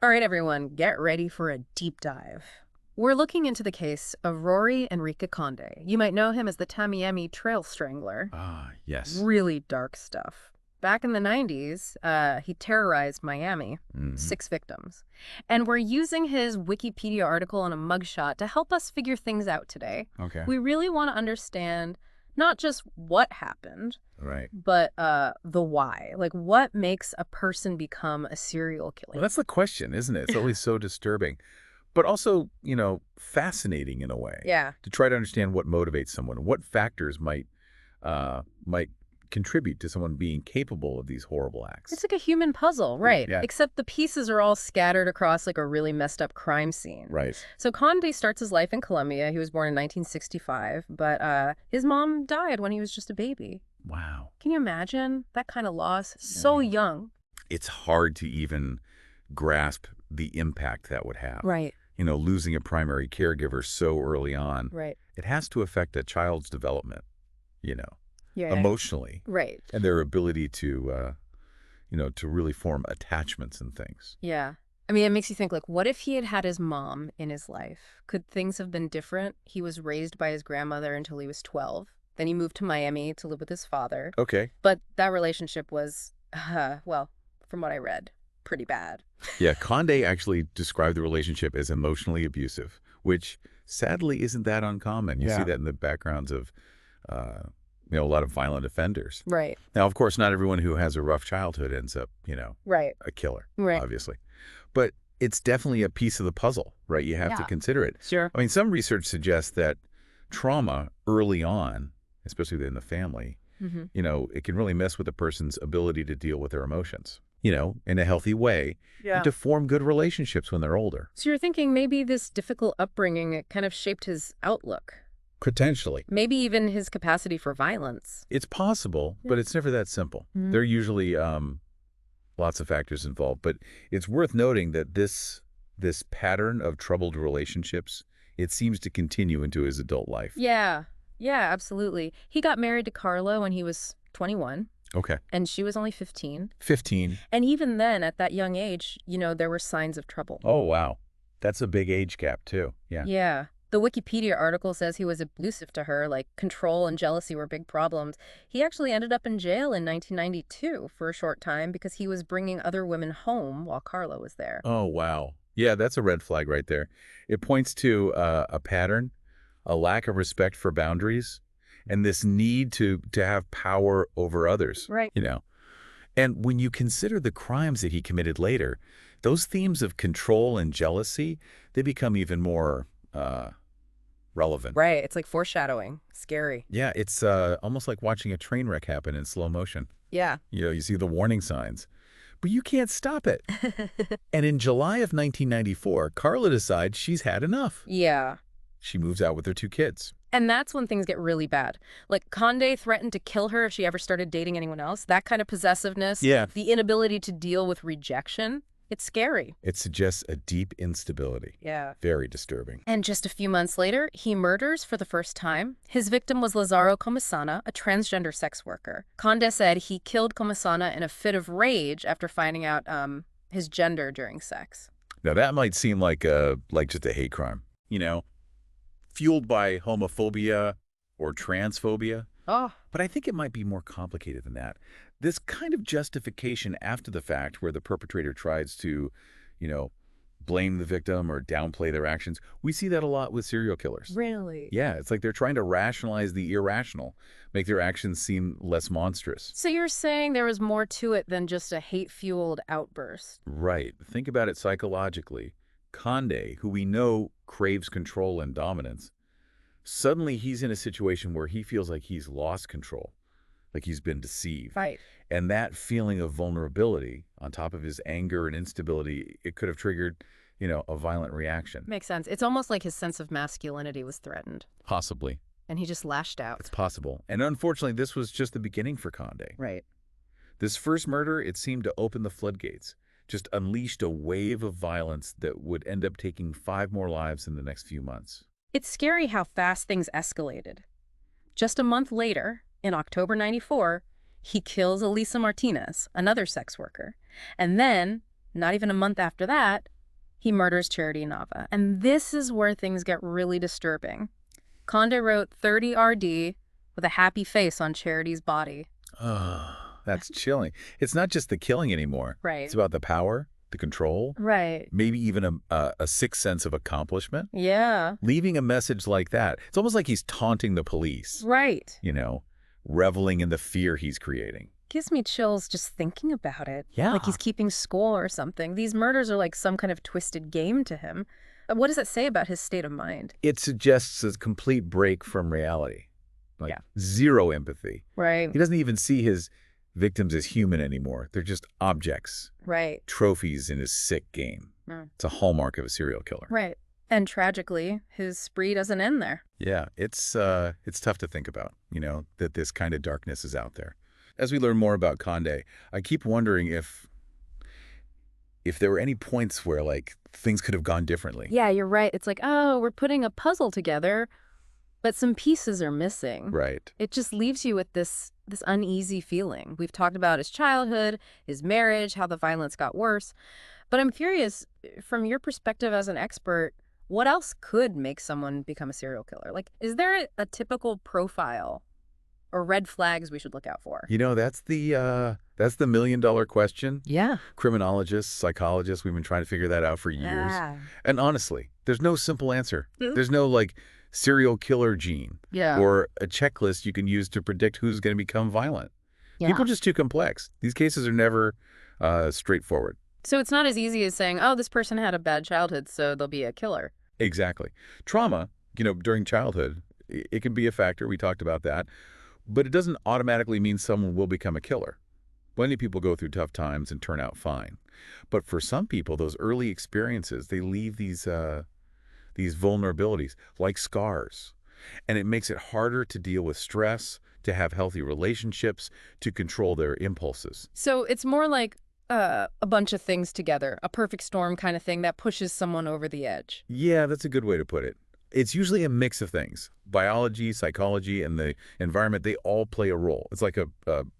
All right, everyone, get ready for a deep dive. We're looking into the case of Rory Enrique Conde. You might know him as the Tamiami trail strangler. Ah, yes. Really dark stuff. Back in the 90s, he terrorized Miami, Hmm. 6 victims. And we're using his Wikipedia article and a mugshot to help us figure things out today. Okay. We really want to understand not just what happened, Right. but the why. Like, what makes a person become a serial Well, killer? that's the question, isn't it? It's always so disturbing, but also, fascinating in a way Yeah. to try to understand what motivates someone, what factors might contribute to someone being capable of these horrible acts. It's like a human puzzle, right? Yeah. Except the pieces are all scattered across like a really messed up crime scene. Right. So Conde starts his life in Colombia. He was born in 1965, but his mom died when he was just a baby. Wow. Can you imagine that kind of loss? So young. It's hard to even grasp the impact that would have. Right, Losing a primary caregiver so early on, right. it has to affect a child's development, you know, Yeah. emotionally. Right. And their ability to really form attachments and things. Yeah. I mean, it makes you think, like, what if he had had his mom in his life? Could things have been different? He was raised by his grandmother until he was 12. Then he moved to Miami to live with his father. Okay. But that relationship was, well, from what I read, pretty bad. Yeah, Conde actually described the relationship as emotionally abusive, which sadly isn't that uncommon. You see Yeah. that in the backgrounds of, a lot of violent offenders. Right, Now, of course, not everyone who has a rough childhood ends up, right, a killer, right. obviously. But it's definitely a piece of the puzzle, right? You have to Yeah. consider it. Sure. I mean, some research suggests that trauma early on, especially in the family, Mm-hmm. it can really mess with a person's ability to deal with their emotions, in a healthy way, Yeah. and to form good relationships when they're older. So you're thinking maybe this difficult upbringing, it kind of shaped his outlook, Potentially. maybe even his capacity for violence. It's possible, but it's never that simple. Mhm. There are usually lots of factors involved, but it's worth noting that this pattern of troubled relationships, it seems to continue into his adult life. Yeah, yeah, absolutely. He got married to Carla when he was 21, Okay. and she was only 15. 15. And even then, at that young age, there were signs of trouble. Oh, wow. That's a big age gap, too. Yeah. Yeah. The Wikipedia article says he was abusive to her, like control and jealousy were big problems. He actually ended up in jail in 1992 for a short time because he was bringing other women home while Carla was there. Oh, wow. Yeah, that's a red flag right there. It points to a pattern, a lack of respect for boundaries, and this need to have power over others. Right. And when you consider the crimes that he committed later, those themes of control and jealousy, they become even more relevant. Right. It's like foreshadowing. Scary. Yeah, it's almost like watching a train wreck happen in slow motion. Yeah. You see the warning signs, but you can't stop it. And in July of 1994, Carla decides she's had enough. Yeah. She moves out with her 2 kids. And that's when things get really bad. Like, Conde threatened to kill her if she ever started dating anyone else. That kind of possessiveness. Yeah. The inability to deal with rejection. It's scary. It suggests a deep instability. Yeah. Very disturbing. And just a few months later, he murders for the first time. His victim was Lazaro Comisana, a transgender sex worker. Conde said he killed Comisana in a fit of rage after finding out his gender during sex. Now that might seem like just a hate crime, fueled by homophobia or transphobia. Oh. But I think it might be more complicated than that. This kind of justification after the fact where the perpetrator tries to, blame the victim or downplay their actions, we see that a lot with serial killers. Really? Yeah, it's like they're trying to rationalize the irrational, make their actions seem less monstrous. So you're saying there was more to it than just a hate-fueled outburst? Right. Think about it psychologically. Conde, who we know craves control and dominance, suddenly he's in a situation where he feels like he's lost control, like he's been deceived. Right. And that feeling of vulnerability, on top of his anger and instability, it could have triggered, a violent reaction. Makes sense. It's almost like his sense of masculinity was threatened, Possibly. and he just lashed out. It's possible. And unfortunately, this was just the beginning for Conde. Right. This first murder, it seemed to open the floodgates, just unleashed a wave of violence that would end up taking 5 more lives in the next few months. It's scary how fast things escalated. Just a month later, in October 94, he kills Elisa Martinez, another sex worker. And then, not even a month after that, he murders Charity Nava. And this is where things get really disturbing. Conde wrote 30 RD with a happy face on Charity's body. Oh, that's chilling. It's not just the killing anymore. Right. It's about the power, the control, Right. maybe even a sixth sense of accomplishment. Yeah. Leaving a message like that, it's almost like he's taunting the police, Right. reveling in the fear he's creating. Gives me chills just thinking about it. Yeah. Like he's keeping score or something. These murders are like some kind of twisted game to him. What does that say about his state of mind? It suggests a complete break from reality. Like Yeah. zero empathy. Right. He doesn't even see his victims as human anymore. They're just objects, Right. trophies in his sick game. Mm. It's a hallmark of a serial killer. Right. And tragically, his spree doesn't end there. Yeah, it's tough to think about, that this kind of darkness is out there. As we learn more about Conde, I keep wondering if there were any points where, like, things could have gone differently. Yeah, you're right. It's like, oh, we're putting a puzzle together, but some pieces are missing. Right. It just leaves you with this uneasy feeling. We've talked about his childhood, his marriage, how the violence got worse. But I'm curious, from your perspective as an expert, what else could make someone become a serial killer? Like, is there a typical profile or red flags we should look out for? That's the million-dollar question. Yeah. Criminologists, psychologists, we've been trying to figure that out for years. And honestly, there's no simple answer. There's no, like, serial killer gene or a checklist you can use to predict who's going to become violent. Yeah. People are just too complex. These cases are never straightforward. So it's not as easy as saying, oh, this person had a bad childhood, so they'll be a killer. Exactly. Trauma, during childhood, it can be a factor. We talked about that. But it doesn't automatically mean someone will become a killer. Plenty of people go through tough times and turn out fine. But for some people, those early experiences, they leave these vulnerabilities like scars. And it makes it harder to deal with stress, to have healthy relationships, to control their impulses. So it's more like a bunch of things together, a perfect storm kind of thing that pushes someone over the edge. Yeah, that's a good way to put it. It's usually a mix of things. Biology, psychology, and the environment, they all play a role. It's like a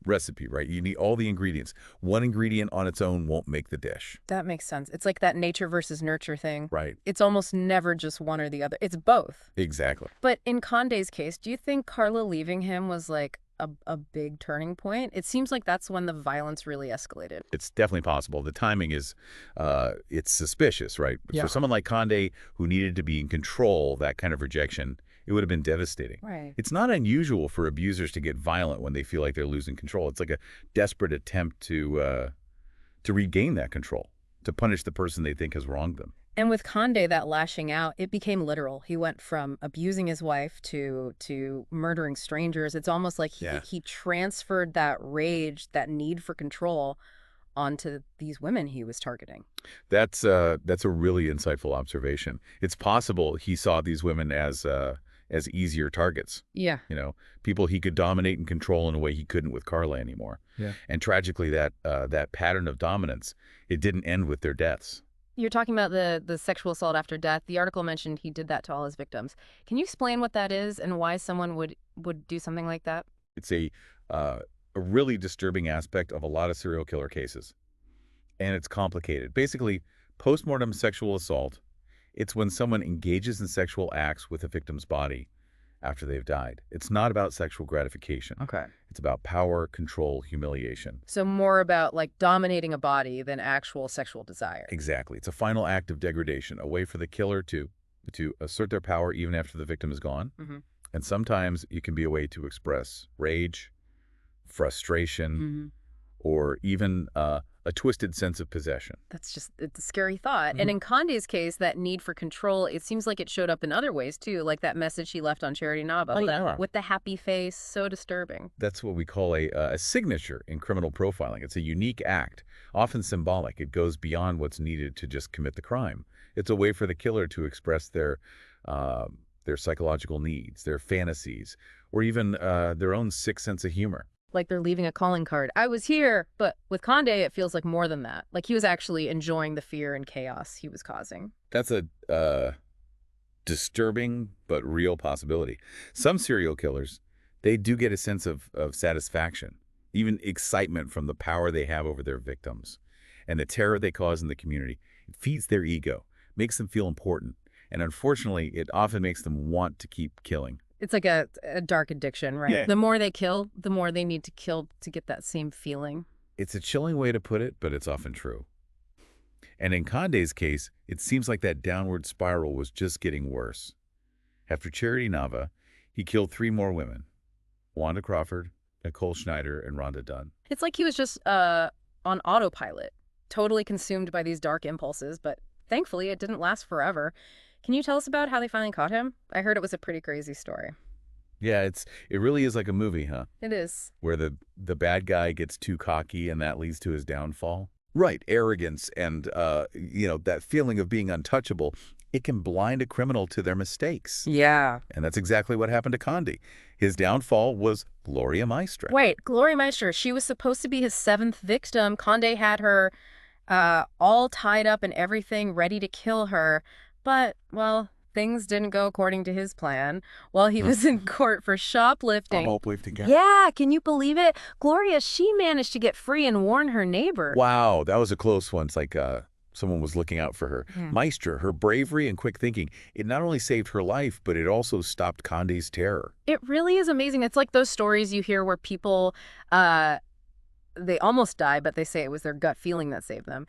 recipe, right? You need all the ingredients. One ingredient on its own won't make the dish. That makes sense. It's like that nature versus nurture thing. Right. It's almost never just one or the other. It's both. Exactly. But in Conde's case, do you think Carla leaving him was like a big turning point? It seems like that's when the violence really escalated. It's definitely possible. The timing is, it's suspicious, right? Yeah. For someone like Conde, who needed to be in control, that kind of rejection, it would have been devastating. Right. It's not unusual for abusers to get violent when they feel like they're losing control. It's like a desperate attempt to regain that control, to punish the person they think has wronged them. And with Conde, that lashing out, it became literal. He went from abusing his wife to murdering strangers. It's almost like he transferred that rage, that need for control, onto these women he was targeting. That's a really insightful observation. It's possible he saw these women as easier targets. Yeah. People he could dominate and control in a way he couldn't with Carla anymore. Yeah. And tragically, that pattern of dominance, it didn't end with their deaths. You're talking about the sexual assault after death. The article mentioned he did that to all his victims. Can you explain what that is and why someone would do something like that? It's a really disturbing aspect of a lot of serial killer cases. And it's complicated. Basically, postmortem sexual assault, it's when someone engages in sexual acts with a victim's body after they've died. It's not about sexual gratification. Okay. It's about power, control, humiliation. So more about like dominating a body than actual sexual desire. Exactly. It's a final act of degradation, a way for the killer to assert their power even after the victim is gone. Mm-hmm. And sometimes it can be a way to express rage, frustration, or even a twisted sense of possession. It's a scary thought. And in Conde's case, that need for control, it seems like it showed up in other ways too, like that message he left on Charity Nava with the happy face, so disturbing. That's what we call a signature in criminal profiling. It's a unique act, often symbolic. It goes beyond what's needed to just commit the crime. It's a way for the killer to express their psychological needs, their fantasies, or even their own sick sense of humor. Like they're leaving a calling card. I was here. But with Conde, it feels like more than that. Like he was actually enjoying the fear and chaos he was causing. That's a disturbing but real possibility. Some serial killers, they do get a sense of satisfaction, even excitement from the power they have over their victims. And the terror they cause in the community, it feeds their ego, makes them feel important. And unfortunately, it often makes them want to keep killing. It's like a dark addiction, right? Yeah. The more they kill, the more they need to kill to get that same feeling. It's a chilling way to put it, but it's often true. And in Conde's case, it seems like that downward spiral was just getting worse. After Charity Nava, he killed 3 more women: Wanda Crawford, Nicole Schneider, and Rhonda Dunn. It's like he was just on autopilot, totally consumed by these dark impulses, but thankfully it didn't last forever. Can you tell us about how they finally caught him? I heard it was a pretty crazy story. Yeah, it really is like a movie, huh? It is. Where the bad guy gets too cocky and that leads to his downfall. Right, arrogance and that feeling of being untouchable, it can blind a criminal to their mistakes. Yeah. And that's exactly what happened to Conde. His downfall was Gloria Maestra. Wait, Glory Meister, she was supposed to be his 7th victim. Conde had her all tied up and everything, ready to kill her. But, well, things didn't go according to his plan while he was in court for shoplifting. Yeah, can you believe it? Gloria, she managed to get free and warn her neighbor. Wow, that was a close one. It's like someone was looking out for her. Yeah. Maestra, her bravery and quick thinking, it not only saved her life, but it also stopped Conde's terror. It really is amazing. It's like those stories you hear where people, they almost die, but they say it was their gut feeling that saved them.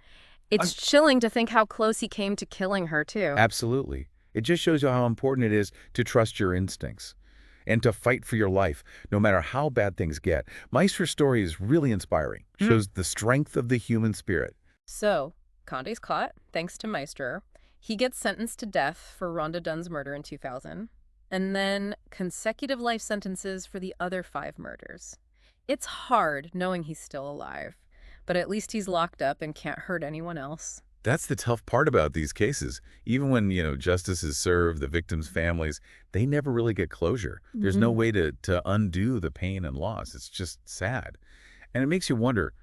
It's chilling to think how close he came to killing her, too. Absolutely. It just shows you how important it is to trust your instincts and to fight for your life, no matter how bad things get. Maestra's story is really inspiring. Shows the strength of the human spirit. So, Conde's caught, thanks to Meister. He gets sentenced to death for Rhonda Dunn's murder in 2000, and then consecutive life sentences for the other 5 murders. It's hard knowing he's still alive, but at least he's locked up and can't hurt anyone else. That's the tough part about these cases. Even when, justice is served, the victims' families, they never really get closure. There's no way to undo the pain and loss. It's just sad. And it makes you wonder,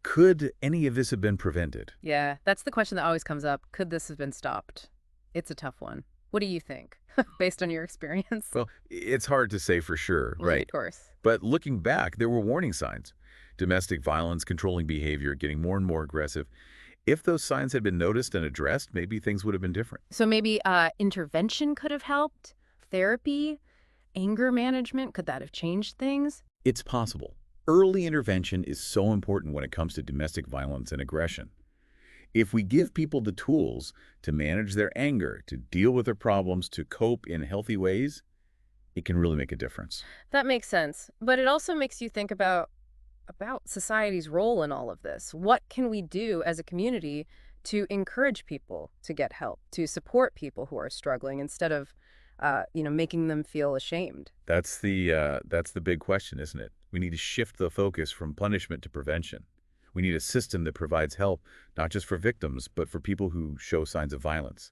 could any of this have been prevented? Yeah, that's the question that always comes up. Could this have been stopped? It's a tough one. What do you think, based on your experience? Well, it's hard to say for sure, Well, right? Of course. But looking back, there were warning signs. Domestic violence, controlling behavior, getting more and more aggressive. If those signs had been noticed and addressed, maybe things would have been different. So maybe intervention could have helped? Therapy? Anger management? Could that have changed things? It's possible. Early intervention is so important when it comes to domestic violence and aggression. If we give people the tools to manage their anger, to deal with their problems, to cope in healthy ways, it can really make a difference. That makes sense. But it also makes you think about society's role in all of this. What can we do as a community to encourage people to get help, to support people who are struggling instead of, making them feel ashamed? That's the big question, isn't it? We need to shift the focus from punishment to prevention. We need a system that provides help, not just for victims, but for people who show signs of violence.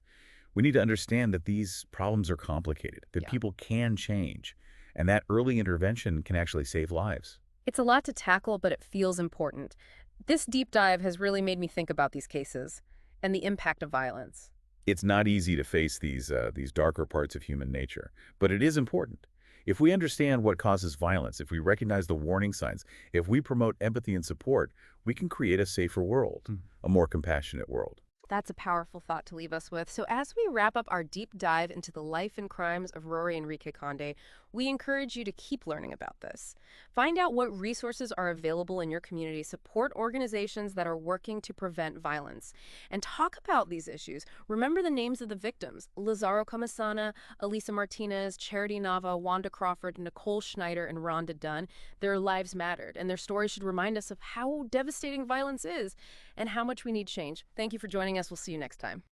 We need to understand that these problems are complicated, that people can change, and that early intervention can actually save lives. It's a lot to tackle, but it feels important. This deep dive has really made me think about these cases and the impact of violence. It's not easy to face these darker parts of human nature, but it is important. If we understand what causes violence, if we recognize the warning signs, if we promote empathy and support, we can create a safer world, a more compassionate world. That's a powerful thought to leave us with. So as we wrap up our deep dive into the life and crimes of Rory Enrique Conde, we encourage you to keep learning about this. Find out what resources are available in your community, support organizations that are working to prevent violence, and talk about these issues. Remember the names of the victims: Lazaro Comisana, Elisa Martinez, Charity Nava, Wanda Crawford, Nicole Schneider, and Rhonda Dunn. Their lives mattered, and their stories should remind us of how devastating violence is and how much we need change. Thank you for joining us. We'll see you next time.